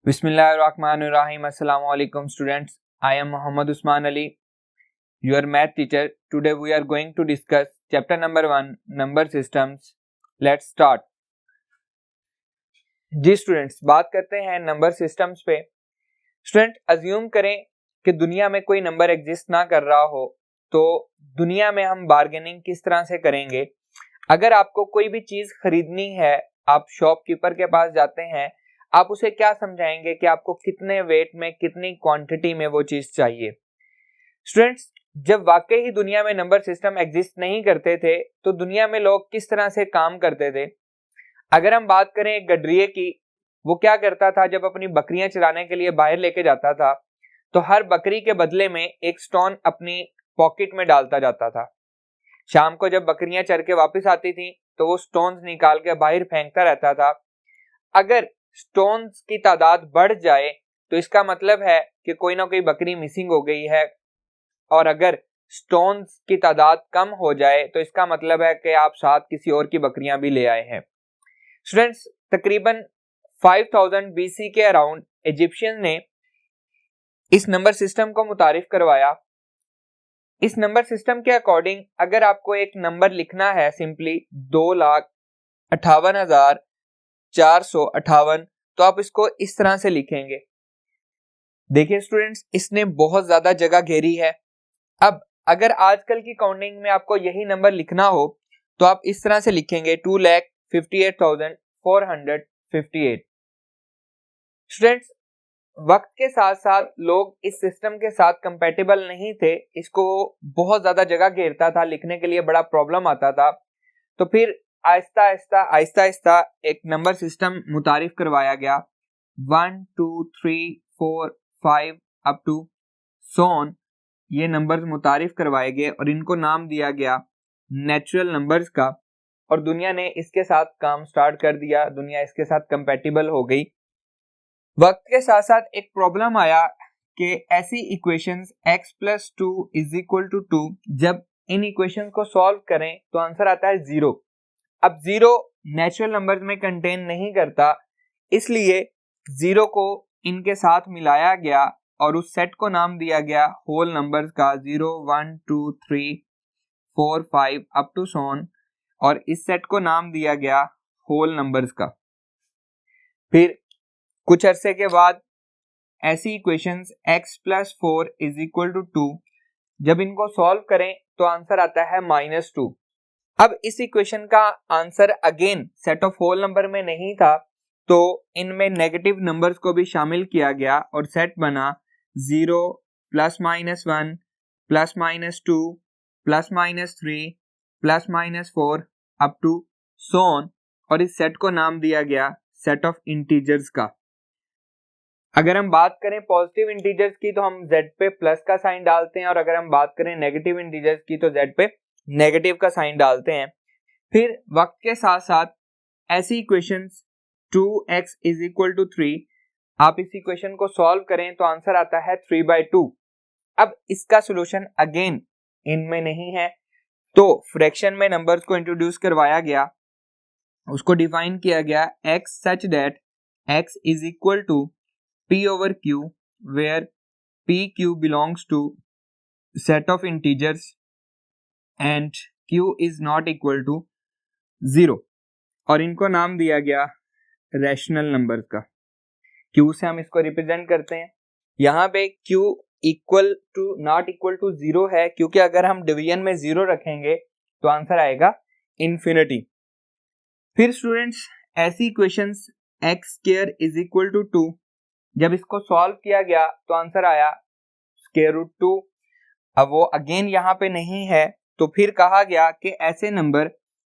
Bismillahirrahmanirrahim. Assalamu alaikum students. I am Muhammad Usman Ali, your math teacher. Today we are going to discuss chapter number 1, number systems. Let's start. जी students, बात करते हैं number systems पे। Student, assume करें कि दुनिया में कोई नंबर एग्जिस्ट ना कर रहा हो, तो दुनिया में हम बार्गेनिंग किस तरह से करेंगे। अगर आपको कोई भी चीज खरीदनी है, आप शॉपकीपर के पास जाते हैं, आप उसे क्या समझाएंगे कि आपको कितने वेट में, कितनी क्वांटिटी में वो चीज चाहिए। स्टूडेंट्स, जब वाकई ही दुनिया में नंबर सिस्टम एग्जिस्ट नहीं करते थे, तो दुनिया में लोग किस तरह से काम करते थे। अगर हम बात करें एक गडरिये की, वो क्या करता था, जब अपनी बकरियां चराने के लिए बाहर लेके जाता था, तो हर बकरी के बदले में एक स्टोन अपनी पॉकेट में डालता जाता था। शाम को जब बकरियां चर के वापस आती थी, तो वो स्टोन्स निकाल के बाहर फेंकता रहता था। अगर स्टोन्स की तादाद बढ़ जाए तो इसका मतलब है कि कोई ना कोई बकरी मिसिंग हो गई है, और अगर स्टोन्स की तादाद कम हो जाए तो इसका मतलब है कि आप साथ किसी और की बकरियां भी ले आए हैं। स्टूडेंट्स, तकरीबन 5000 BC के अराउंड इजिप्शियन ने इस नंबर सिस्टम को मुतारिफ करवाया। इस नंबर सिस्टम के अकॉर्डिंग अगर आपको एक नंबर लिखना है, सिंपली 2,58,458, तो आप इसको इस तरह से लिखेंगे। देखिए स्टूडेंट्स, इसने बहुत ज्यादा जगह घेरी है। अब अगर आजकल की काउंटिंग में आपको यही नंबर लिखना हो, तो आप इस तरह से लिखेंगे 2,58,458। स्टूडेंट्स, वक्त के साथ साथ लोग इस सिस्टम के साथ कंपैटिबल नहीं थे, इसको बहुत ज्यादा जगह घेरता था, लिखने के लिए बड़ा प्रॉब्लम आता था। तो फिर आहिस्ता आहिस्ता एक नंबर सिस्टम मुतारिफ करवाया गया। 1 2 3 4 5 अप टू सोन, ये नंबर्स मुतारिफ करवाए गए और इनको नाम दिया गया नेचुरल नंबर्स का, और दुनिया ने इसके साथ काम स्टार्ट कर दिया, दुनिया इसके साथ कंपैटिबल हो गई। वक्त के साथ साथ एक प्रॉब्लम आया कि ऐसी इक्वेशंस x + 2 = 2, जब इन इक्वेशंस को सॉल्व करें तो आंसर आता है 0। अब 0 नेचुरल नंबर्स में कंटेन नहीं करता, इसलिए 0 को इनके साथ मिलाया गया और उस सेट को नाम दिया गया होल नंबर्स का, 0 1 2 3 4 5 अप टू सोन, और इस सेट को नाम दिया गया होल नंबर्स का। फिर कुछ अरसे के बाद ऐसी इक्वेशंस x + 4 = 2, जब इनको सॉल्व करें तो आंसर आता है -2। अब इस इक्वेशन का answer again set of whole number में नहीं था, तो इनमें नेगेटिव नंबर्स को भी शामिल किया गया और सेट बना 0 +- 1 +- 2 +- 3 +- 4 अप टू सोन, और इस सेट को नाम दिया गया सेट ऑफ इंटीजर्स का। अगर हम बात करें पॉजिटिव इंटीजर्स की, तो हम z पे प्लस का साइन डालते हैं, और अगर हम बात करें नेगेटिव इंटीजर्स की, तो z पे नेगेटिव का साइन डालते हैं। फिर वक्त के साथ साथ ऐसी इक्वेशंस 2x = 3, आप इस इक्वेशन को सॉल्व करें तो आंसर आता है 3/2। अब इसका सॉल्यूशन अगेन इनमें नहीं है, तो फ्रैक्शन में नंबर्स को इंट्रोड्यूस करवाया गया, उसको डिफाइन किया गया x such that x = p/q, where pq belongs to set of integers and q is not equal to 0, और इनको नाम दिया गया रैशनल नंबर्स का। q से हम इसको रिप्रेजेंट करते हैं। यहाँ पे q not equal to 0 है, क्योंकि अगर हम डिवीजन में 0 रखेंगे तो आंसर आएगा इन्फिनिटी। फिर स्टूडेंट्स, ऐसी इक्वेशंस x² = 2, जब इसको सॉल्व किया गया तो आंसर आया √2। अब वो अगेन यहाँ पे नहीं है, तो फिर कहा गया कि ऐसे नंबर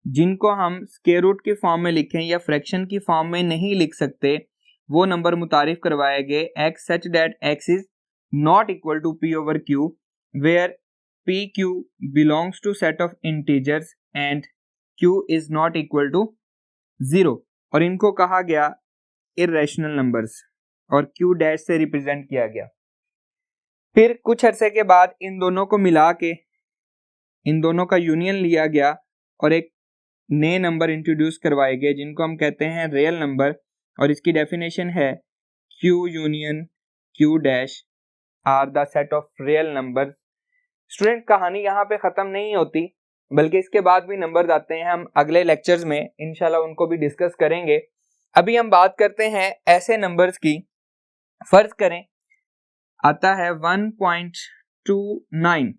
जिनको हम स्क्वायर रूट की फॉर्म में लिखें या फ्रैक्शन की फॉर्म में नहीं लिख सकते, वो नंबर मुतारिफ करवाए गए x such that x is not equal to p/q, where pq belongs to set of integers and q is not equal to 0, और इनको कहा गया इर्रेशनल नंबर्स, और q डैश से रिप्रेजेंट किया गया। फिर कुछ अरसे के बाद इन दोनों को मिला के इन दोनों का यूनियन लिया गया और एक नए नंबर इंट्रोड्यूस करवाए गए, जिनको हम कहते हैं रियल नंबर, और इसकी डेफिनेशन है Q union Q dash are the set of real numbers। Student कहानी यहाँ पे खत्म नहीं होती, बल्कि इसके बाद भी नंबर्स आते हैं। हम अगले लेक्चर्स में इंशाल्लाह उनको भी डिस्कस करेंगे। अभी हम बात करते हैं ऐसे नंबर्स की। फर्ज करें आता है 1.29।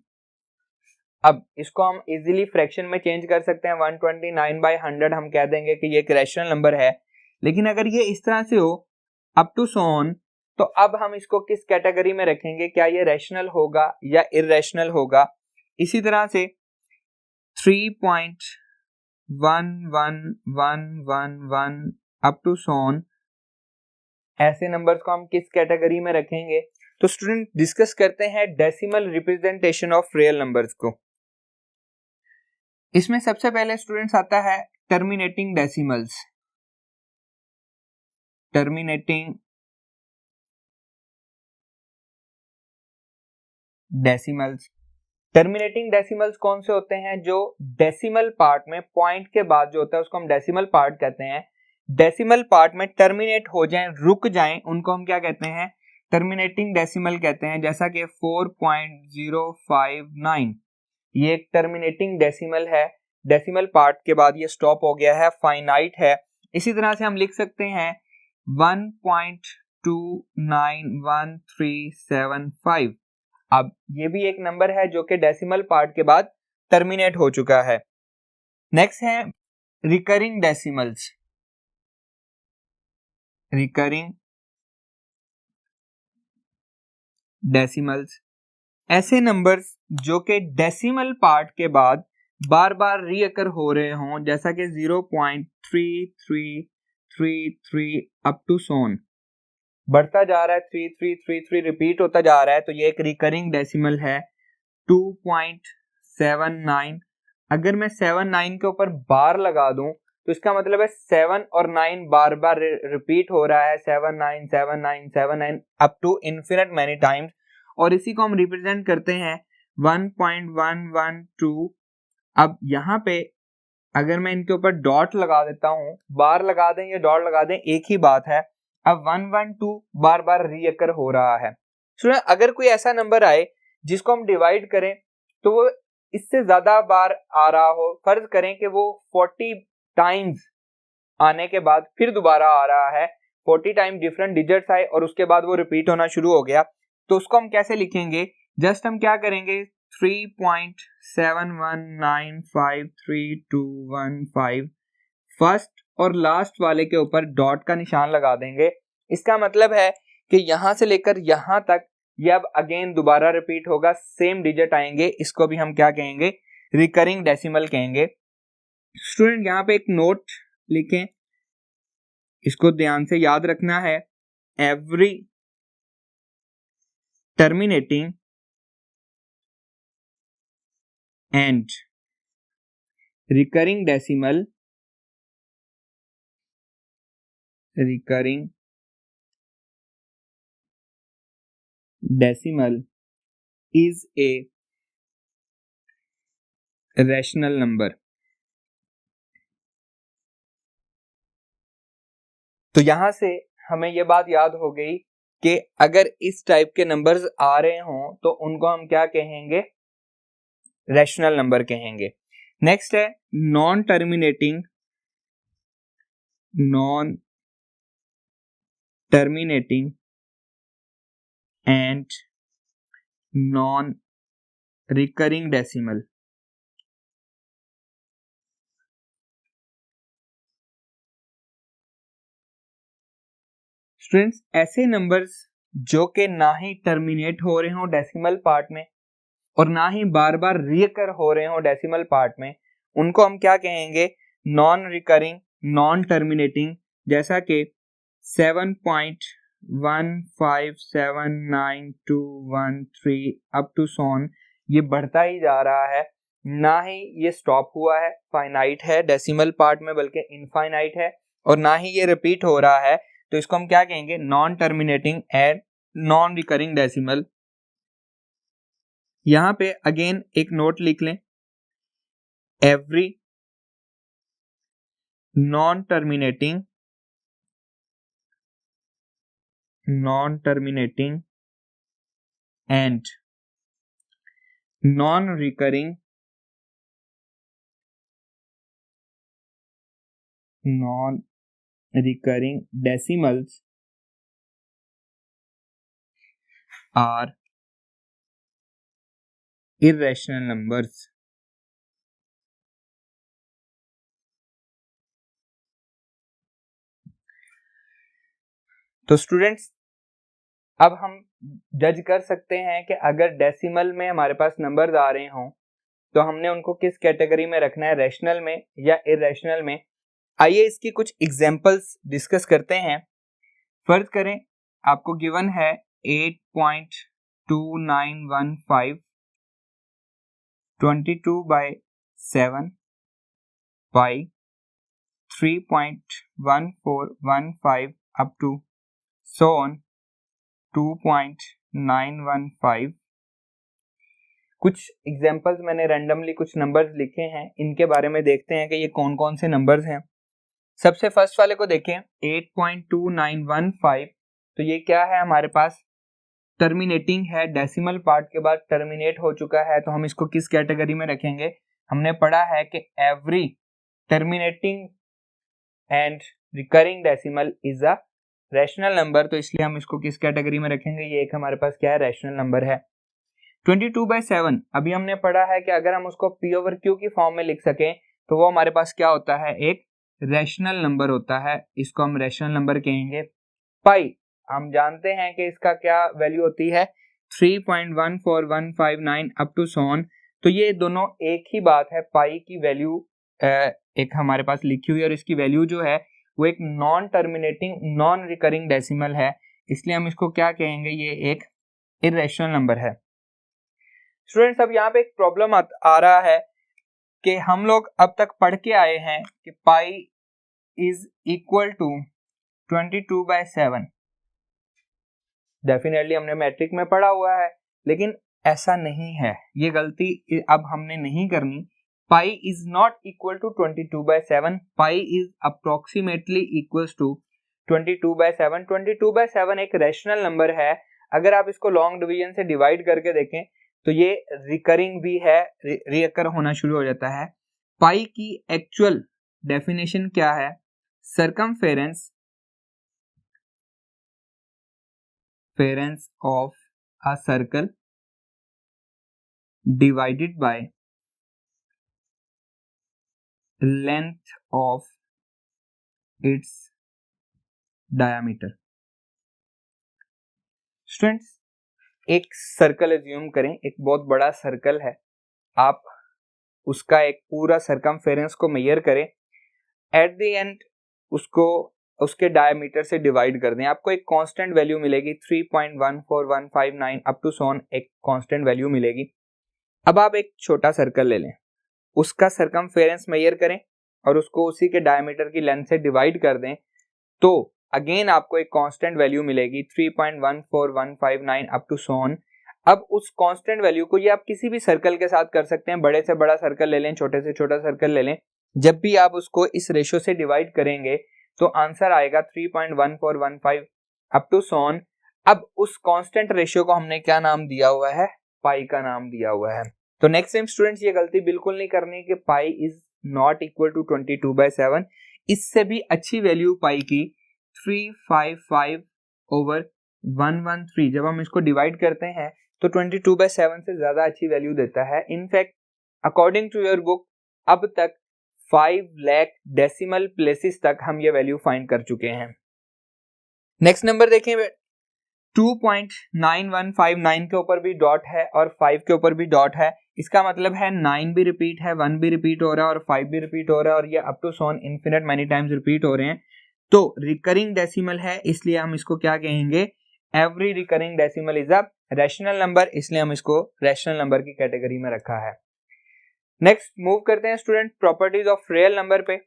अब इसको हम इजीली फ्रैक्शन में चेंज कर सकते हैं। 129/100 हम कह देंगे कि ये एक रैशनल नंबर है। लेकिन अगर ये इस तरह से हो अप टू सो ऑन, तो अब हम इसको किस कैटेगरी में रखेंगे? क्या ये रैशनल होगा या इररेशनल होगा? इसी तरह से 3.11111 अप टू सो ऑन, ऐसे नंबर्स को हम किस कैटेगरी में रखेंगे? तो स्टूडेंट डिस्कस करते हैं decimal representation of real numbers को। इसमें सबसे पहले स्टूडेंट्स आता है terminating decimals. Terminating decimals. Terminating decimals कौन से होते हैं? जो डेसिमल पार्ट में पॉइंट के बाद जो होता है उसको हम डेसिमल पार्ट कहते हैं। डेसिमल पार्ट में टर्मिनेट हो जाएं, रुक जाएं, उनको हम क्या कहते हैं? टर्मिनेटिंग डेसिमल कहते हैं। जैसा कि 4.059 ये एक टर्मिनेटिंग डेसिमल है। डेसिमल पार्ट के बाद ये स्टॉप हो गया है, फाइनाइट है। इसी तरह से हम लिख सकते हैं 1.291375। अब ये भी एक नंबर है जो कि डेसिमल पार्ट के बाद टर्मिनेट हो चुका है। नेक्स्ट है रिकरिंग डेसिमल्स। रिकरिंग डेसिमल्स ऐसे नंबर्स जो कि डेसिमल पार्ट के बाद बार बार रीअकर हो रहे हों, जैसा कि 0.3333 अप टू सोन बढ़ता जा रहा है, 3333 रिपीट होता जा रहा है, तो ये एक रिकरिंग डेसिमल है। 2.79, अगर मैं 79 के ऊपर बार लगा दूं तो इसका मतलब है 7 और 9 बार बार रिपीट हो रहा है, 79 79 79 up to infinite many times. और इसी को हम रिप्रेजेंट करते हैं 1.112। अब यहाँ पे अगर मैं इनके ऊपर डॉट लगा देता हूँ, बार लगा दें या डॉट लगा दें एक ही बात है। अब 112 बार बार रीअकर हो रहा है। सुनिए, अगर कोई ऐसा नंबर आए जिसको हम डिवाइड करें तो वो इससे ज्यादा बार आ रहा हो, फर्ज करें कि वो 40 टाइम्स आने के बाद फिर दोबारा आ रहा है, 40 टाइम डिफरेंट डिजिट्स आए और उसके बाद वो रिपीट होना शुरू हो गया, तो उसको हम कैसे लिखेंगे? जस्ट हम क्या करेंगे, 3.719532215 फर्स्ट और लास्ट वाले के ऊपर डॉट का निशान लगा देंगे। इसका मतलब है कि यहां से लेकर यहां तक ये अब अगेन दोबारा रिपीट होगा, सेम डिजिट आएंगे। इसको भी हम क्या कहेंगे? रिकरिंग डेसिमल कहेंगे। स्टूडेंट यहाँ पे एक नोट लिखें, इसको ध्यान से याद रखना है। Every terminating and recurring decimal is a rational number। तो यहां से हमें यह बात याद हो गई कि अगर इस टाइप के नंबर्स आ रहे हों तो उनको हम क्या कहेंगे? रैशनल नंबर कहेंगे। नेक्स्ट है non terminating and non recurring decimal. Students, ऐसे नंबर्स जो कि ना ही टर्मिनेट हो रहे हो डेसिमल पार्ट में और ना ही बार बार रीअकर हो रहे हो डेसिमल पार्ट में, उनको हम क्या कहेंगे? Non recurring non terminating. जैसा कि 7.1579213 अप टू सोन, ये बढ़ता ही जा रहा है, ना ही ये स्टॉप हुआ है, फाइनाइट है डेसिमल पार्ट में, बल्कि इनफाइनाइट है, और ना ही ये रिपीट हो रहा है। तो इसको हम क्या कहेंगे? Non terminating and non recurring decimal. यहां पे अगेन एक नोट लिख लें, every non terminating non terminating and non recurring decimals are irrational numbers. तो स्टूडेंट्स, अब हम जज कर सकते हैं कि अगर डेसिमल में हमारे पास नंबर्स आ रहे हों तो हमने उनको किस कैटेगरी में रखना है, रैशनल में या इरेशनल में। आइए इसकी कुछ एग्जांपल्स डिस्कस करते हैं। फर्ज करें आपको गिवन है 8.2915 22/7 पाई 3.1415 up to so on 2.915। कुछ एग्जांपल्स मैंने रैंडमली कुछ नंबर्स लिखे हैं, इनके बारे में देखते हैं कि ये कौन कौन से नंबर्स हैं। सबसे फर्स्ट वाले को देखें 8.2915, तो ये क्या है हमारे पास, टर्मिनेटिंग है, डेसिमल पार्ट के बाद टर्मिनेट हो चुका है, तो हम इसको किस कैटेगरी में रखेंगे। हमने पढ़ा है कि every terminating and recurring decimal is a rational number, तो इसलिए हम इसको किस कैटेगरी में रखेंगे, ये एक हमारे पास क्या है, रैशनल नंबर है। 22/7 अभी हमने पढ़ा है कि अगर हम उसको P over Q की फॉर्म में लिख सकें तो वो हमारे पास क्या होता है, एक रैशनल नंबर होता है, इसको हम रैशनल नंबर कहेंगे। पाई हम जानते हैं कि इसका क्या वैल्यू होती है, 3.14159 अप टू सोन, तो ये दोनों एक ही बात है। पाई की वैल्यू एक हमारे पास लिखी हुई है और इसकी वैल्यू जो है वो एक non terminating non recurring decimal है, इसलिए हम इसको क्या कहेंगे, ये एक इरेशनल नंबर है। स्टूडेंट्स, अब यहाँ पे एक प्रॉब्लम आ रहा है कि हम लोग अब तक पढ़ के आए हैं कि pi is equal to 22/7। Definitely हमने मैट्रिक में पढ़ा हुआ है, लेकिन ऐसा नहीं है, ये गलती अब हमने नहीं करनी। Pi is not equal to 22/7, pi is approximately equals to 22/7। 22/7 एक रैशनल नंबर है। अगर आप इसको लॉन्ग डिवीजन से डिवाइड करके देखें तो ये रिकरिंग भी है, रिकर होना शुरू हो जाता है। पाई की एक्चुअल डेफिनेशन क्या है, circumference of a circle divided by length of its diameter. Students, एक सर्कल एज्यूम करें, एक बहुत बड़ा सर्कल है, आप उसका एक पूरा सरकमफेरेंस को मेजर करें, एट द एंड उसको उसके डायमीटर से डिवाइड कर दें, आपको एक कांस्टेंट वैल्यू मिलेगी 3.14159 अप टू सोन, एक कांस्टेंट वैल्यू मिलेगी। अब आप एक छोटा सर्कल ले लें, उसका सरकमफेरेंस मेजर करें और उसको उसी के डायमीटर की लेंथ से डिवाइड कर दें, तो अगेन आपको एक कांस्टेंट वैल्यू मिलेगी 3.14159 अप टू सोन। अब उस कांस्टेंट वैल्यू को ये आप किसी भी सर्कल के साथ कर सकते हैं, बड़े से बड़ा सर्कल ले लें, छोटे से छोटा सर्कल ले लें, जब भी आप उसको इस रेशो से डिवाइड करेंगे तो आंसर आएगा 3.1415 अप टू सोन। अब उस कांस्टेंट रेशियो को हमने क्या नाम दिया हुआ है, पाई का नाम दिया हुआ है। तो नेक्स्ट टाइम स्टूडेंट्स ये गलती बिल्कुल नहीं करनी कि pi is not equal to 22/7, इससे भी अच्छी वैल्यू पाई की 355/113, जब हम इसको डिवाइड करते हैं तो 22/7 से ज्यादा अच्छी वैल्यू देता है। In fact according to your book अब तक 5 लाख डेसिमल प्लेसेस तक हम ये वैल्यू फाइंड कर चुके हैं। नेक्स्ट नंबर देखें, 2.9159 के ऊपर भी डॉट है और 5 के ऊपर भी डॉट है, इसका मतलब है 9 भी रिपीट है, 1 भी रिपीट हो रहा है और 5 भी रिपीट हो रहा है और ये अप टू सोन इन्फिनिट मैनी टाइम्स रिपीट हो रहे हैं। तो रिकरिंग डेसिमल है, इसलिए हम इसको क्या कहेंगे, every recurring decimal is a rational number, इसलिए हम इसको रैशनल नंबर की कैटेगरी में रखा है। नेक्स्ट मूव करते हैं student properties of real number पे।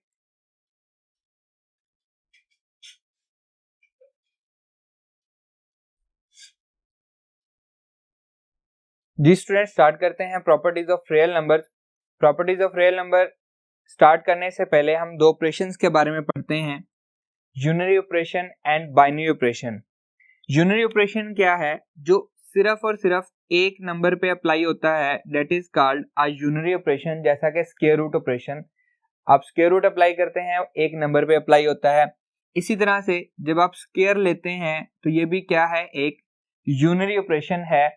जी स्टूडेंट, स्टार्ट करते हैं properties of real number. Properties of real number start करने से पहले हम दो ऑपरेशंस के बारे में पढ़ते हैं, unary operation and binary operation. Unary operation क्या है? जो सिर्फ और सिर्फ एक नंबर पे अप्लाई होता है, that is called a unary operation. जैसा कि स्क्वायर रूट ऑपरेशन, आप स्क्वायर रूट अप्लाई करते हैं, एक नंबर पे अप्लाई होता है। इसी तरह से जब आप स्क्वायर लेते हैं तो ये भी क्या है? एक यूनरी ऑपरेशन है।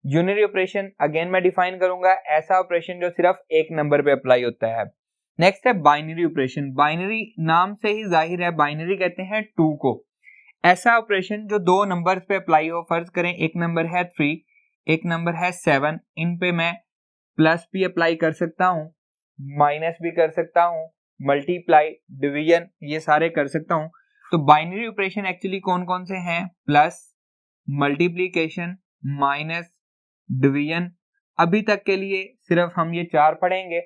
यूनरी ऑपरेशन अगेन मैं डिफाइन करूंगा, ऐसा ऑपरेशन जो सिर्फ एक नंबर पे अप्लाई होता है। नेक्स्ट है बाइनरी ऑपरेशन। बाइनरी नाम से ही जाहिर है, बाइनरी कहते हैं 2 को। ऐसा ऑपरेशन जो दो नंबर्स पे अप्लाई हो। फर्ज करें एक नंबर है 3, एक नंबर है 7, इन पे मैं प्लस भी अप्लाई कर सकता हूँ, माइनस भी कर सकता हूँ, मल्टीप्लाई, डिवीजन, ये सारे कर सकता हूँ। तो बाइनरी ऑपरेशन एक्चुअली कौन कौन से हैं? Plus, multiplication, minus, division. अभी तक के लिए सिर्फ हम ये 4 पढ़ेंगे।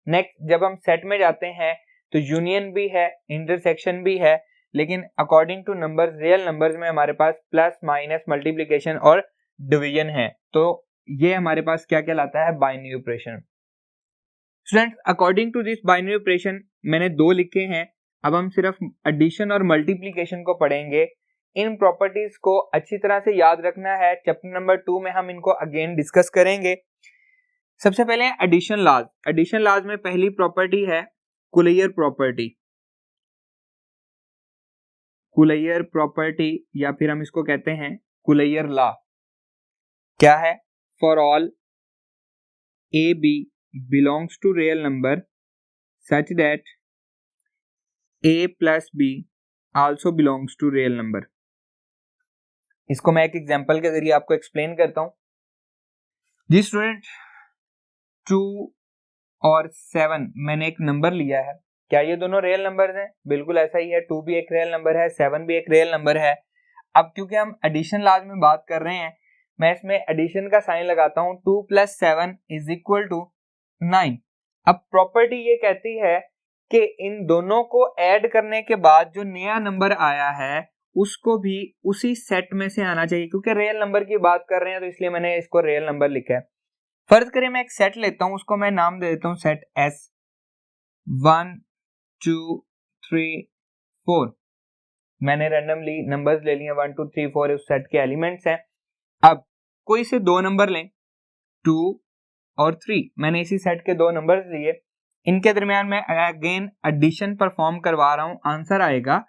नेक्स्ट जब हम सेट में जाते हैं तो यूनियन भी है, इंटरसेक्शन भी है, लेकिन according to numbers, real numbers में हमारे पास प्लस, माइनस, मल्टीप्लिकेशन और डिवीजन है। तो ये हमारे पास क्या कहलाता है? Binary operation. Students, according to this binary operation मैंने 2 लिखे हैं। अब हम सिर्फ एडिशन और मल्टीप्लिकेशन को पढ़ेंगे। इन प्रॉपर्टीज को अच्छी तरह से याद रखना है। चैप्टर नंबर 2 में हम इनको अगेन डिस्कस करेंगे। सबसे पहले एडिशन लॉज। एडिशन लॉज में पहली प्रॉपर्टी है कुलैयर प्रॉपर्टी। कुलैयर प्रॉपर्टी या फिर हम इसको कहते हैं कुलैयर लॉ। क्या है? For all A B belongs to real number such that a plus B also belongs to real number. इसको मैं एक एग्जांपल के जरिए आपको एक्सप्लेन करता हूं। जी स्टूडेंट, 2 और 7 मैंने एक नंबर लिया है। क्या ये दोनों रियल नंबर्स हैं? बिल्कुल ऐसा ही है। 2 भी एक रियल नंबर है, 7 भी एक रियल नंबर है। अब क्योंकि हम एडिशन लॉज में बात कर रहे हैं, मैं इसमें एडिशन का साइन लगाता हूं। 2 + 7 इज इक्वल टू 9। अब प्रॉपर्टी ये कहती है कि इन दोनों को ऐड करने के बाद जो नया नंबर आया है उसको भी उसी सेट में से आना चाहिए। क्योंकि रियल नंबर की बात कर रहे हैं तो इसलिए मैंने इसको रियल नंबर लिखा है। फर्ज करें मैं एक सेट लेता हूं, उसको मैं नाम दे देता हूं सेट S। 1 2 3 4 मैंने रैंडमली नंबर्स ले लिए, 1 2 3 4 उस सेट के एलिमेंट्स हैं। अब कोई से 2 नंबर लें, 2 और 3। मैंने इसी सेट के 2 नंबर्स लिए, इनके दरमियान मैं अगेन एडिशन परफॉर्म करवा रहा हूं। आंसर आएगा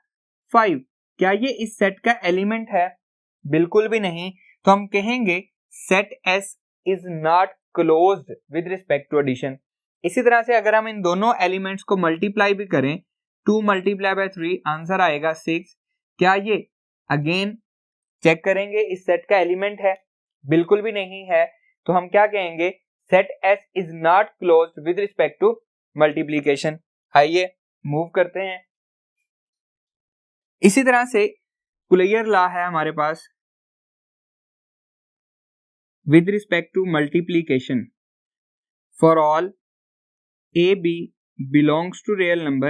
5। क्या ये इस सेट का एलिमेंट है? बिल्कुल भी नहीं। तो हम कहेंगे set S is not closed with respect to addition. इसी तरह से अगर हम इन दोनों एलिमेंट्स को मल्टीप्लाई भी करें, 2 × 3 आंसर आएगा 6। क्या ये अगेन चेक करेंगे इस सेट का एलिमेंट है? बिल्कुल भी नहीं है। तो हम क्या कहेंगे? Set S is not closed with respect to multiplication. आइए मूव करते हैं। इसी तरह से कुलैयर लॉ है हमारे पास with respect to multiplication. For all a b belongs to real number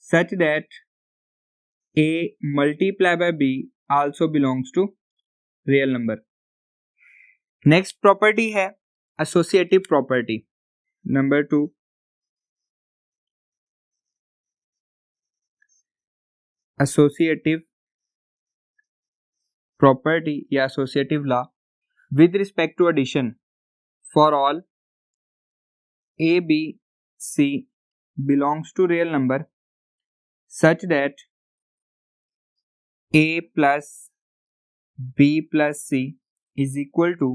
such that a multiplied by b also belongs to real number. Next property है associative property. Number 2, associative property या associative law with respect to addition. For all a b c belongs to real number such that a plus b plus c is equal to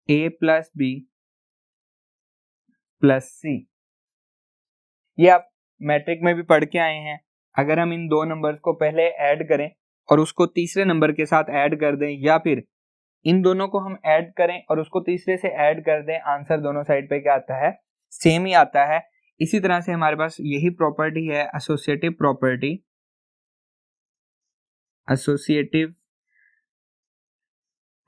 a plus b plus c। ये आप matric में भी पढ़ के आए हैं। अगर हम इन दो नंबर्स को पहले ऐड करें और उसको तीसरे नंबर के साथ ऐड कर दें, या फिर इन दोनों को हम ऐड करें और उसको तीसरे से ऐड कर दें, आंसर दोनों साइड पे क्या आता है? सेम ही आता है। इसी तरह से हमारे पास यही प्रॉपर्टी है एसोसिएटिव प्रॉपर्टी। Associative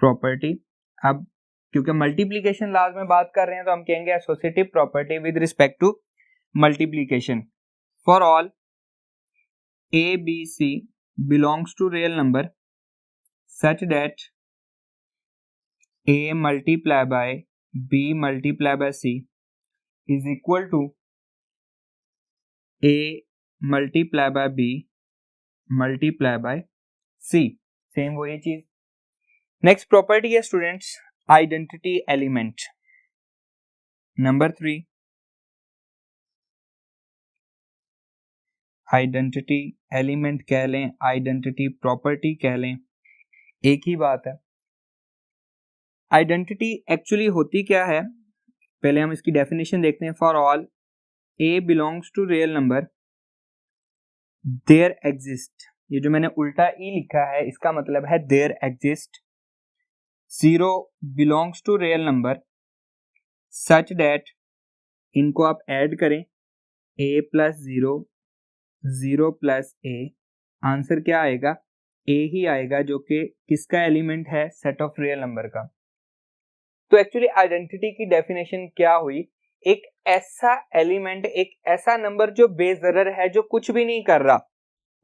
property. अब क्योंकि मल्टीप्लिकेशन लॉज में बात कर रहे हैं तो हम कहेंगे associative property with respect to multiplication. For all a b c belongs to real number such that a multiplied by b multiplied by c is equal to a multiplied by b multiplied by c। Same वही चीज। Next property है students identity element. Number 3 identity element कह लें, identity property कह लें, एक ही बात है। आइडेंटिटी एक्चुअली होती क्या है, पहले हम इसकी डेफिनेशन देखते हैं। For all A belongs to real number there exist, ये जो मैंने उल्टा ई लिखा है इसका मतलब है there exist 0 belongs to real number such that, इनको आप ऐड करें a plus 0 0 plus a, answer क्या आएगा a ही आएगा जो कि किसका एलिमेंट है, सेट ऑफ रियल नंबर का। तो एक्चुअली आइडेंटिटी की डेफिनेशन क्या हुई, एक ऐसा एलिमेंट, एक ऐसा नंबर जो बेज़रर है, जो कुछ भी नहीं कर रहा,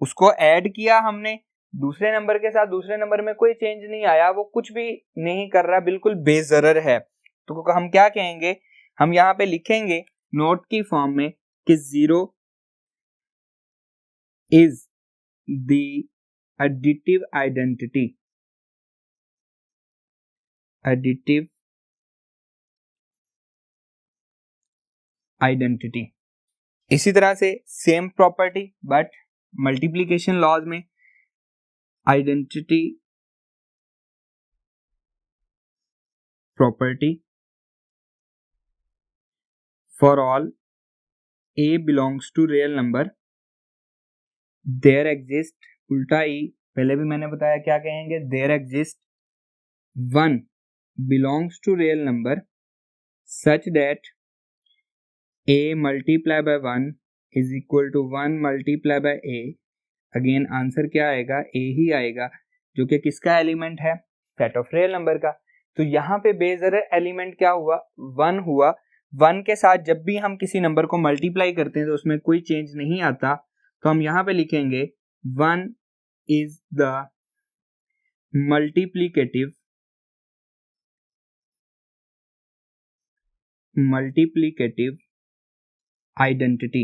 उसको ऐड किया हमने दूसरे नंबर के साथ, दूसरे नंबर में कोई चेंज नहीं आया, वो कुछ भी नहीं कर रहा, बिल्कुल बेज़रर है, तो हम क्या कहेंगे, हम यहाँ पे लिखेंगे नोट की फॉर्म में कि 0 is the additive identity, additive identity. इसी तरह से same property but multiplication laws में identity property for all a belongs to real number there exist, उल्टा ई, पहले भी मैंने बताया क्या कहेंगे, there exist 1 belongs to real number such that a multiply by 1 is equal to 1 multiply by a, again answer क्या आएगा, a ही आएगा जो कि किसका एलिमेंट है, सेट ऑफ रियल नंबर का। तो यहाँ पे बेज़रर एलिमेंट क्या हुआ, 1 हुआ। 1 के साथ जब भी हम किसी नंबर को मल्टीप्लाई करते हैं तो उसमें कोई चेंज नहीं आता, तो हम यहाँ पे लिखेंगे 1 is the multiplicative identity.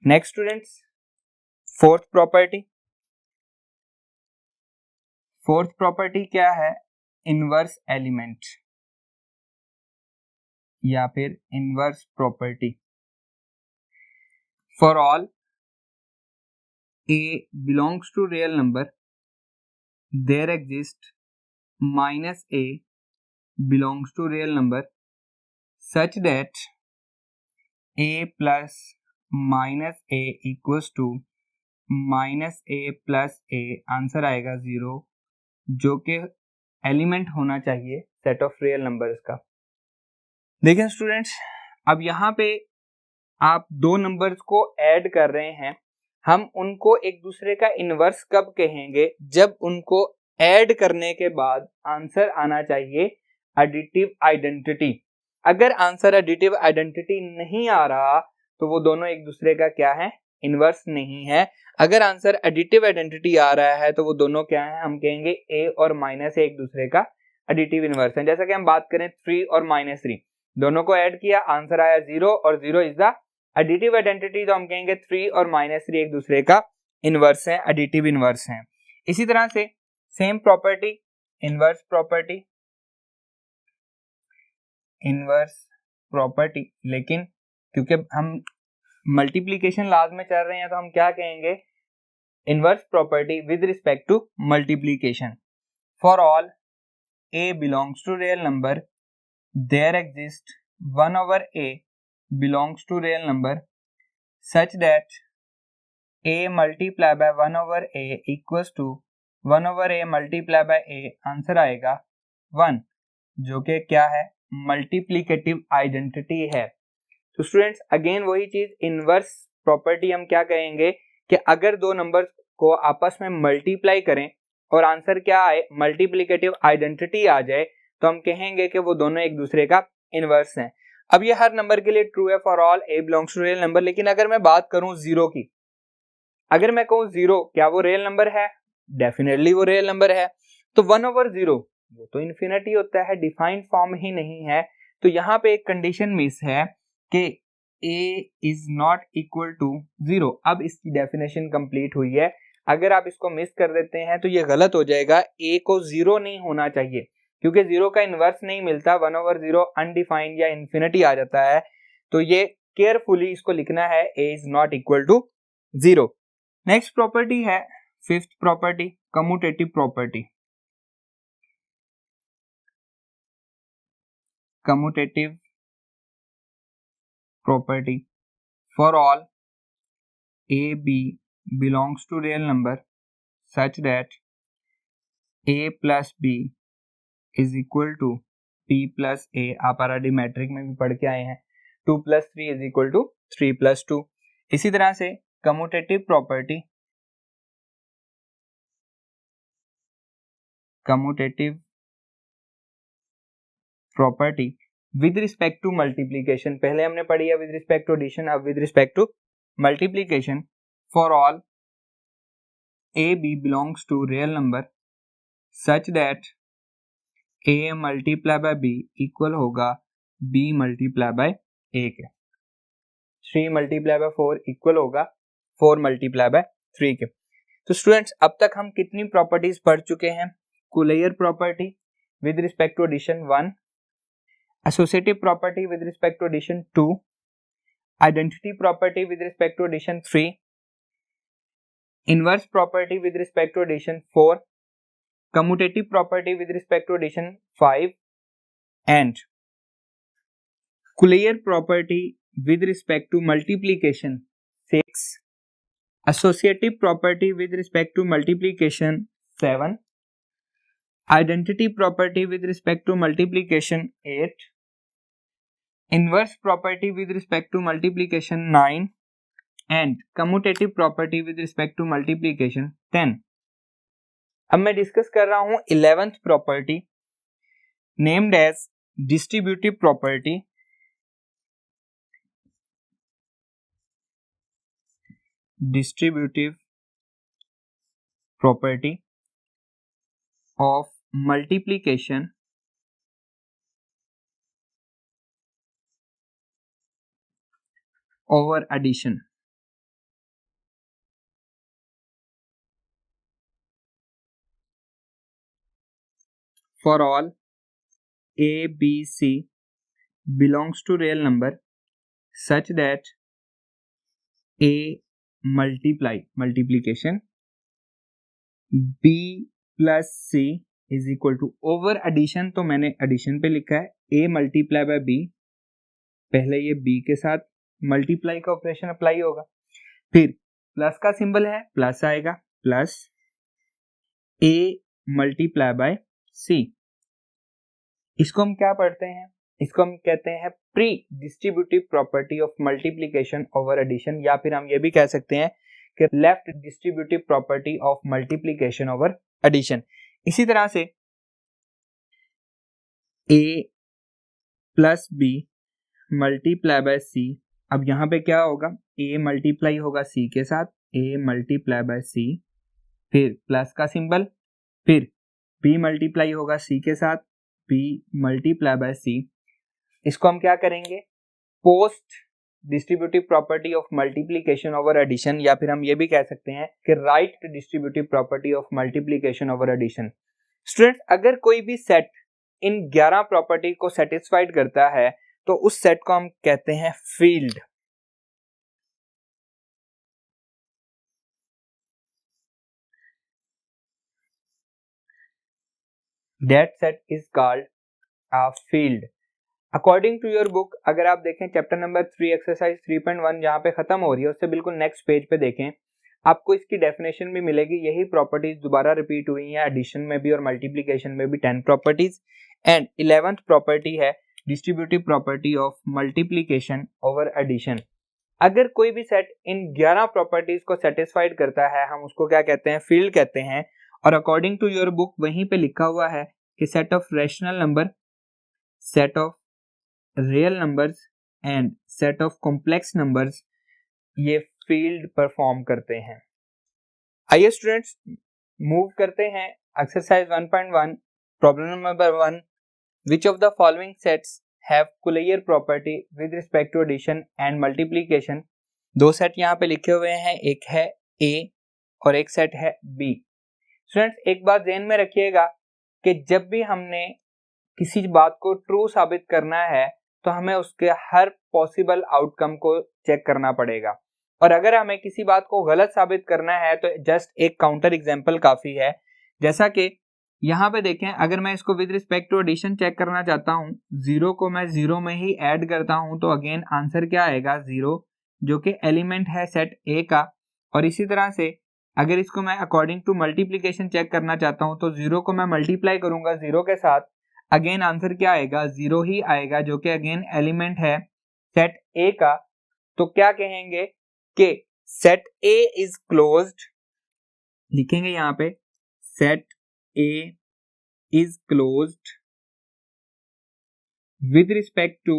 Next students fourth property क्या है, इनवर्स एलिमेंट या फिर inverse property. For all a belongs to real number there exist minus a belongs to real number such that a plus minus a equals to minus a plus a, answer आएगा 0 जो कि element होना चाहिए set of real numbers का। देखें students, अब यहाँ पे आप दो नंबर्स को ऐड कर रहे हैं, हम उनको एक दूसरे का इनवर्स कब कहेंगे, जब उनको ऐड करने के बाद आंसर आना चाहिए एडिटिव आइडेंटिटी। अगर आंसर एडिटिव आइडेंटिटी नहीं आ रहा तो वो दोनों एक दूसरे का क्या है, इनवर्स नहीं है। अगर आंसर एडिटिव आइडेंटिटी आ रहा है तो वो दोनों क्या है, हम कहेंगे a और माइनस एक दूसरे का एडिटिव इनवर्स है। जैसा कि हम बात करें 3 और -3, दोनों को ऐड किया, आंसर आया 0 और 0 इज द एडिटिव आइडेंटिटी, तो हम कहेंगे 3 और -3 एक दूसरे का इनवर्स है, एडिटिव इनवर्स है। इसी तरह से सेम प्रॉपर्टी इनवर्स प्रॉपर्टी, लेकिन क्योंकि हम मल्टीप्लिकेशन लॉज में चल रहे हैं तो हम क्या कहेंगे, inverse property with respect to multiplication. For all a belongs to real number there exists 1 over a belongs to real number such that a multiply by 1 over a equals to 1 over a multiply by a, answer आएगा 1 जो कि क्या है, multiplicative identity है। तो students again वही चीज, inverse property हम क्या कहेंगे कि अगर दो नंबर्स को आपस में मल्टीप्लाई करें और आंसर क्या आए, मल्टीप्लिकेटिव आइडेंटिटी आ जाए, तो हम कहेंगे कि वो दोनों एक दूसरे का इनवर्स हैं। अब ये हर नंबर के लिए ट्रू है for all a belongs to real number. लेकिन अगर मैं बात करूं 0 की, अगर मैं कहूं 0 क्या वो रियल नंबर है, डेफिनेटली वो रियल नंबर है। तो 1 ओवर 0 वो तो इन्फिनिटी होता है, डिफाइंड फॉर्म ही नहीं है। तो यहाँ पे एक कंडीशन मिस है कि a is not equal to 0। अब इसकी डेफिनेशन कंप्लीट हुई है। अगर आप इसको मिस कर देते हैं तो ये गलत हो जाएगा। a को 0 नहीं होना चाहिए क्योंकि 0 का इनवर्स नहीं मिलता, 1/0 अनडिफाइंड या इन्फिनिटी आ जाता है। तो ये केयरफुली इसको लिखना है, a is not equal to 0। Next property है fifth property, commutative property. Commutative property for all a b belongs to real number such that a plus b is equal to b plus a। आप RD matric में भी पढ़ के आए हैं, 2 plus 3 is equal to 3 plus 2। इसी तरह से commutative property with respect to multiplication. पहले हमने पढ़ी है विद रिस्पेक्ट टू एडिशन, अब with respect to multiplication. For all A B belongs to real number such that A multiply by B equal होगा B multiply by A के। 3 multiply by 4 equal होगा 4 multiply by 3 के। तो students अब तक हम कितनी प्रॉपर्टीज पढ़ चुके हैं? Closure property with respect to addition 1, associative property with respect to addition 2, identity property with respect to addition 3, inverse property with respect to addition 4, commutative property with respect to addition 5, and Collier property with respect to multiplication 6, associative property with respect to multiplication 7, identity property with respect to multiplication 8, inverse property with respect to multiplication 9, and commutative property with respect to multiplication 10। अब मैं discuss कर रहा हूं 11th property named as distributive property. Distributive property of multiplication over addition। For all a b c belongs to real number such that a multiplication b plus c is equal to over addition। तो मैंने addition पे लिखा है a multiply by b, पहले ये b के साथ multiply का ऑपरेशन अप्लाई होगा, फिर प्लस का सिंबल है प्लस आएगा, plus a multiply by c। इसको हम क्या पढ़ते हैं? इसको हम कहते हैं pre distributive property of multiplication over addition, या फिर हम ये भी कह सकते हैं कि left distributive property of multiplication over addition. इसी तरह से a plus b multiply by c, अब यहाँ पे क्या होगा? a मल्टीप्लाई होगा c के साथ, a मल्टीप्लाई बाय c, फिर प्लस का सिंबल, फिर b मल्टीप्लाई होगा c के साथ, b मल्टीप्लाई बाय c। इसको हम क्या करेंगे? Post distributive property of multiplication over addition, या फिर हम ये भी कह सकते हैं कि right distributive property of multiplication over addition. Students अगर कोई भी सेट इन 11 प्रॉपर्टी को सेटिस्फाइड करता है तो उस सेट को हम कहते हैं field. That set is called a field। According to your book, अगर आप देखें चैप्टर नंबर 3 एक्सरसाइज 3.1 जहां पे खत्म हो रही है उससे बिल्कुल नेक्स्ट पेज पे देखें, आपको इसकी डेफिनेशन भी मिलेगी। यही प्रॉपर्टीज दोबारा रिपीट हुई हैं एडिशन में भी और मल्टीप्लिकेशन में भी 10 प्रॉपर्टीज। एंड 11th प्रॉपर्टी है distributive property of multiplication over addition. अगर कोई भी सेट इन 11 प्रॉपर्टीज को सेटिस्फाइड करता है हम उसको क्या कहते हैं? फील्ड कहते हैं। और अकॉर्डिंग टू योर बुक वहीं पे लिखा हुआ है कि set of rational number, set of real numbers and set of complex numbers ये फील्ड परफॉर्म करते हैं। आइए स्टूडेंट्स मूव करते हैं exercise 1.1 problem number 1। Which of the following sets have collier property with respect to addition and multiplication। दो set यहाँ पे लिखे हुए हैं, एक है A और एक सेट है B। स्टूडेंट्स एक बात ध्यान में रखिएगा कि जब भी हमने किसी बात को ट्रू साबित करना है तो हमें उसके हर पॉसिबल आउटकम को चेक करना पड़ेगा, और अगर हमें किसी बात को गलत साबित करना है तो जस्ट एक काउंटर एग्जांपल काफी है। जैसा कि यहाँ पे देखें, अगर मैं इसको with respect to addition check करना चाहता हूँ, 0 को मैं 0 में ही ऐड करता हूँ तो अगेन आंसर क्या आएगा 0, जो कि एलिमेंट है सेट A का। और इसी तरह से अगर इसको मैं अकॉर्डिंग टू मल्टीप्लीकेशन चेक करना चाहता हूँ तो 0 को मैं मल्टीप्लाई करूंगा 0 के साथ, अगेन आंसर क्या आएगा 0 ही आएगा, जो कि अगेन एलिमेंट है सेट A का। तो क्या कहेंगे कि सेट A इज क्लोज्ड, लिखेंगे यहाँ पे set A is closed with respect to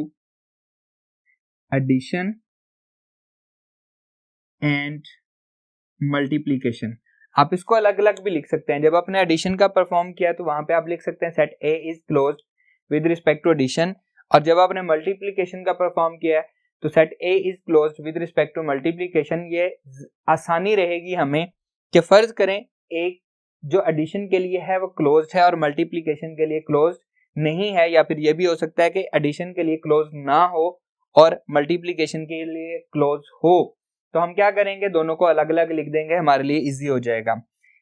addition and multiplication। आप इसको अलग अलग भी लिख सकते हैं। जब आपने एडिशन का परफॉर्म किया तो वहां पे आप लिख सकते हैं set A is closed with respect to addition, और जब आपने मल्टीप्लिकेशन का परफॉर्म किया है तो set A is closed with respect to multiplication। ये आसानी रहेगी हमें कि फर्ज करें एक जो एडिशन के लिए है वो क्लोज्ड है और मल्टीप्लिकेशन के लिए क्लोज्ड नहीं है, या फिर ये भी हो सकता है कि एडिशन के लिए क्लोज्ड ना हो और मल्टीप्लिकेशन के लिए क्लोज हो। तो हम क्या करेंगे, दोनों को अलग अलग लिख देंगे, हमारे लिए इजी हो जाएगा।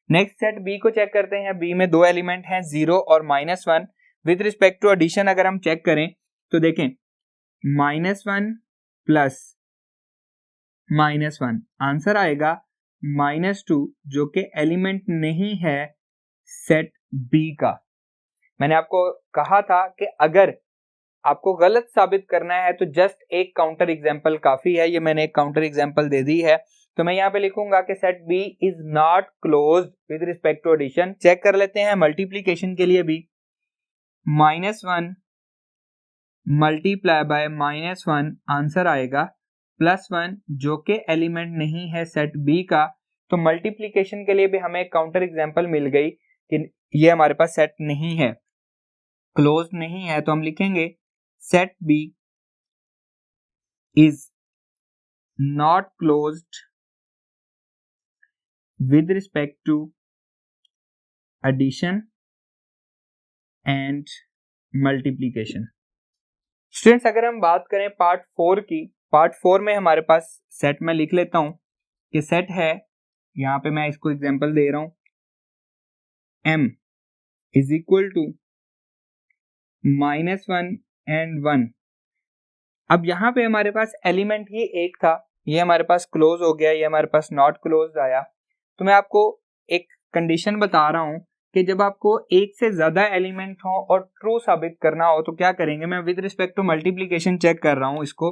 नेक्स्ट सेट बी को चेक करते हैं। बी में दो एलिमेंट हैं 0 और -1। विद रिस्पेक्ट टू एडिशन अगर हम चेक करें तो देखें -1 प्लस -1 आंसर आएगा -2, जो कि एलिमेंट नहीं है सेट बी का। मैंने आपको कहा था कि अगर आपको गलत साबित करना है तो जस्ट एक काउंटर एग्जांपल काफी है। ये मैंने एक काउंटर एग्जांपल दे दी है, तो मैं यहाँ पे लिखूंगा कि set B is not closed with respect to addition. Check कर लेते हैं मल्टीप्लिकेशन के लिए भी, -1 मल्टीप्लाई बाय -1 आंसर आएगा +1, जो कि एलिमेंट नहीं है सेट बी का। तो मल्टीप्लिकेशन के लिए भी हमें एक काउंटर एग्जांपल मिल गई कि ये हमारे पास सेट नहीं है, क्लोज नहीं है। तो हम लिखेंगे set B is not closed with respect to addition and multiplication. Students अगर हम बात करें पार्ट 4 की, पार्ट 4 में हमारे पास सेट में लिख लेता हूं कि सेट है, यहां पे मैं इसको एग्जांपल दे रहा हूं, m is equal to -1 and 1। अब यहां पे हमारे पास एलिमेंट ही एक था, ये हमारे पास क्लोज हो गया, ये हमारे पास नॉट क्लोज आया। तो मैं आपको एक कंडीशन बता रहा हूं कि जब आपको एक से ज्यादा एलिमेंट हो और ट्रू साबित करना हो तो क्या करेंगे। मैं with respect to multiplication check कर रहा हूं, इसको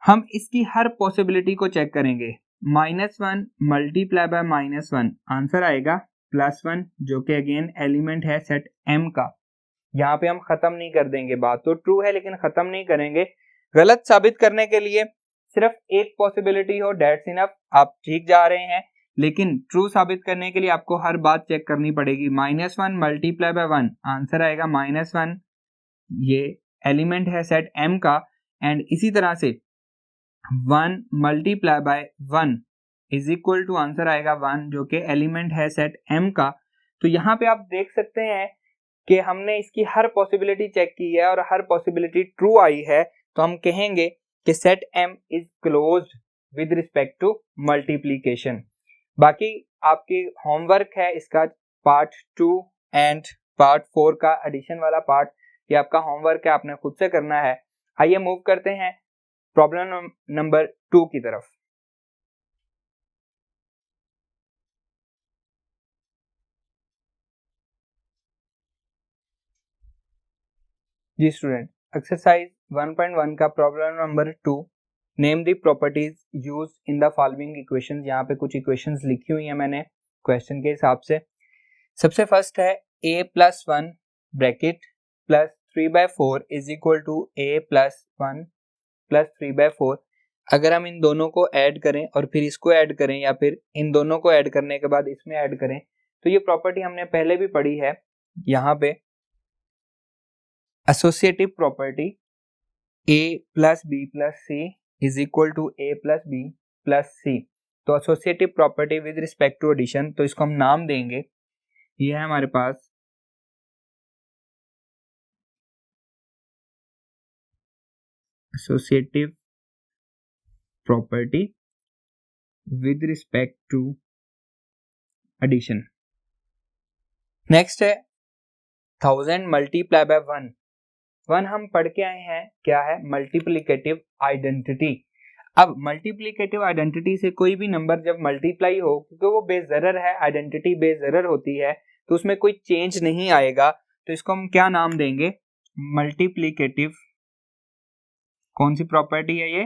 हम इसकी हर पॉसिबिलिटी को चेक करेंगे। -1 मल्टीप्लाई बाय -1 आंसर आएगा +1, जो कि अगेन एलिमेंट है सेट m का। यहाँ पे हम खत्म नहीं कर देंगे, बात तो ट्रू है लेकिन खत्म नहीं करेंगे। गलत साबित करने के लिए सिर्फ एक पॉसिबिलिटी हो, डेट्स इनफ, आप ठीक जा रहे हैं। लेकिन ट्रू साबित करने के लिए आपको हर बात चेक करनी पड़ेगी। -1 मल्टीप्लाई बाय 1 आंसर आएगा -1, ये एलिमेंट है सेट m का। एंड इसी तरह से 1 multiply by 1 is equal to answer आएगा 1, जो कि एलिमेंट है सेट m का। तो यहाँ पे आप देख सकते हैं कि हमने इसकी हर पॉसिबिलिटी चेक की है और हर पॉसिबिलिटी ट्रू आई है। तो हम कहेंगे कि set m is closed with respect to multiplication. बाकी आपकी होमवर्क है इसका पार्ट 2 एंड पार्ट 4 का एडिशन वाला पार्ट, ये आपका होमवर्क है, आपने खुद से करना है। आइए मूव करते हैं प्रॉब्लम नंबर 2 की तरफ। जी स्टूडेंट, एक्सरसाइज 1.1 का problem number 2, name the properties used in the following equations. यहाँ पे कुछ इक्वेशंस लिखी हुई हैं मैंने क्वेश्चन के हिसाब से। सबसे फर्स्ट है a + 1 bracket plus 3/4 is equal to a + 1 plus 3/4। अगर हम इन दोनों को ऐड करें और फिर इसको ऐड करें, या फिर इन दोनों को ऐड करने के बाद इसमें ऐड करें, तो ये प्रॉपर्टी हमने पहले भी पढ़ी है। यहाँ पे associative property a plus B plus C is equal to a plus B plus C. तो associative property with respect to addition, तो इसको हम नाम देंगे, ये है हमारे पास associative property with respect to addition. Next है 1000 मल्टीप्लाई बाय 1 हम पढ़ के आए हैं, क्या है? Multiplicative identity. अब मल्टीप्लिकेटिव आइडेंटिटी से कोई भी नंबर जब मल्टीप्लाई हो, क्योंकि वो बेज़रर है, आइडेंटिटी बेज़रर होती है, तो उसमें कोई चेंज नहीं आएगा, तो इसको हम क्या नाम देंगे? मल्टीप्लिकेटिव। कौन सी प्रॉपर्टी है ये?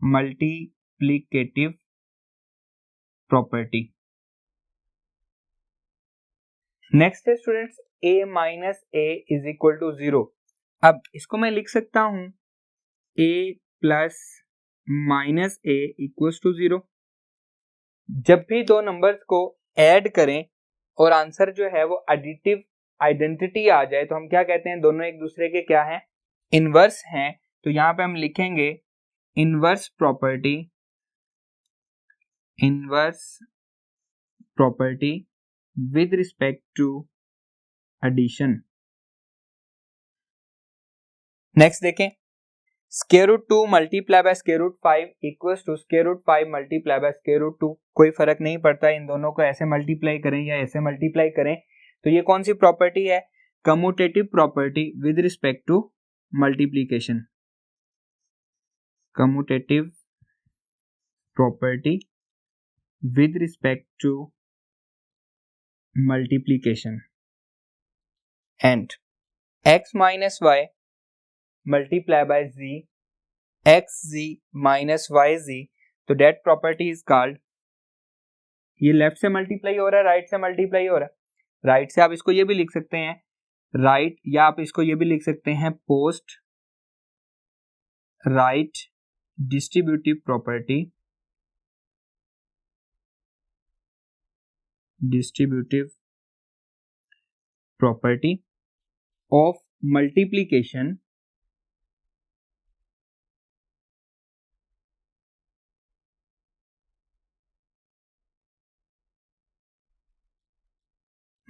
Multiplicative property. नेक्स्ट है students a minus a is equal to 0। अब इसको मैं लिख सकता हूं a plus minus a equals to 0। जब भी दो नंबर्स को ऐड करें और आंसर जो है वो एडिटिव आइडेंटिटी आ जाए, तो हम क्या कहते हैं? दोनों एक दूसरे के क्या हैं? इनवर्स हैं। तो यहां पे हम लिखेंगे inverse property, inverse property with respect to addition. Next देखें, square root 2 multiply by square root 5 equals to square root 5 multiply by square root 2। कोई फर्क नहीं पड़ता इन दोनों को ऐसे मल्टीप्लाई करें या ऐसे मल्टीप्लाई करें। तो ये कौन सी प्रॉपर्टी है? Commutative property with respect to multiplication. Commutative property with respect to multiplication. And x minus y multiply by z, xz minus yz, तो डेट प्रॉपर्टी इज कॉल्ड, ये लेफ्ट से मल्टीप्लाई हो रहा है, राइट से मल्टीप्लाई हो रहा है। राइट से आप इसको ये भी लिख सकते हैं राइट, या आप इसको ये भी लिख सकते हैं post right distributive property, distributive property of multiplication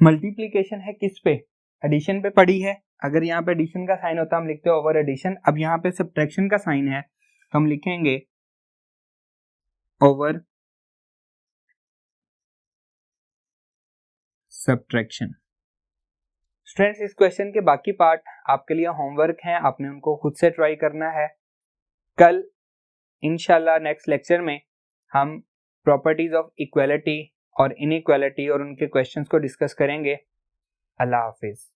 multiplication है किस पे? एडिशन पे पड़ी है। अगर यहाँ पे एडिशन का साइन होता हम लिखते हैं ओवर एडिशन। अब यहाँ पे सब्ट्रैक्शन का साइन है तो हम लिखेंगे ओवर सब्ट्रैक्शन। स्टूडेंट्स, इस क्वेश्चन के बाकी पार्ट आपके लिए होमवर्क हैं, आपने उनको खुद से ट्राई करना है। कल इंशाल्लाह नेक्स्ट लेक्चर में हम प्रॉपर्टीज ऑफ इक्वालिटी और इनइक्वालिटी और उनके क्वेश्चंस को डिस्कस करेंगे। अल्लाह हाफिज।